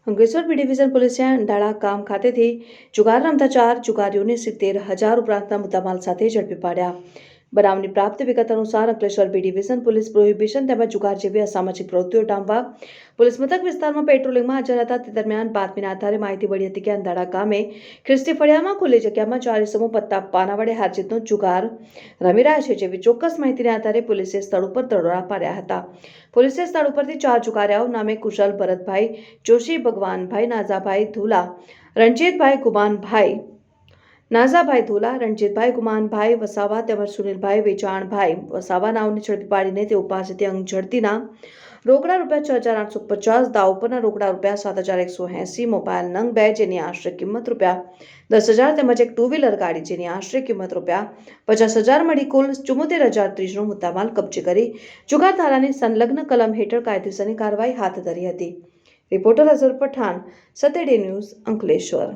Ankleshwar B division પોલીસે અંડાળા ગામ ખાતેથી જુગાર રમતા 4 જુગારીઓને 70,000 ઉપરાંતના મુદ્દામાલ સાથે ઝડપી પાડ્યા। બનાવની પ્રાપ્ત વિગત અનુસાર Ankleshwar B division police prohibition તેમજ જુગાર જેવી અસામાજિક પ્રવૃત્તિઓ ડામવા પોલીસ મથક વિસ્તારમાં પેટ્રોલિંગમાં હાજર હતા। તે દરમિયાન બાતમીના આધારે માહિતી મળી હતી કે અંડાળા ગામે ખ્રિસ્તી ફળિયામાં ખુલ્લી જગ્યામાં 4 ઇસમો પત્તા પાના વડે હારજીતનો જુગાર રમી રહ્યા છે જેવી ચોક્કસ માહિતીના આધારે પોલીસે સ્થળ ઉપર દરોડા પાડ્યા હતા। પોલીસે સ્થળ ઉપરથી 4 જુગારીઓ નામે કુશલ ભરતભાઈ જોશી, ભગવાનભાઈ નાઝાભાઈ ધુલા, રણજીતભાઈ ગુમાનભાઈ નાઝાભાઈ ધુલા, રણજીતભાઈ ગુમાનભાઈ વસાવા તેમજ સુનિલભાઈ વેચાણભાઈ વસાવા નાઓને ઝડપી પાડીને તેઓ પાસેથી અંગ ઝડતીના રોકડા રૂપિયા 6,850, દાવ પરના રોકડા રૂપિયા 7,180, મોબાઈલ નંગ 2 જેની આશરે કિંમત રૂપિયા 10,000 તેમજ એક 2 વ્હીલર ગાડી જેની આશરે કિંમત રૂપિયા 50,000 મળી કુલ 74,030નો મુદ્દામાલ કબજે કરી જુગાર ધારાની સંલગ્ન કલમ હેઠળ કાયદેસરની કાર્યવાહી હાથ ધરી હતી। રિપોર્ટર અઝર પઠાણ, સત્ય ડે ન્યૂઝ, અંકલેશ્વર।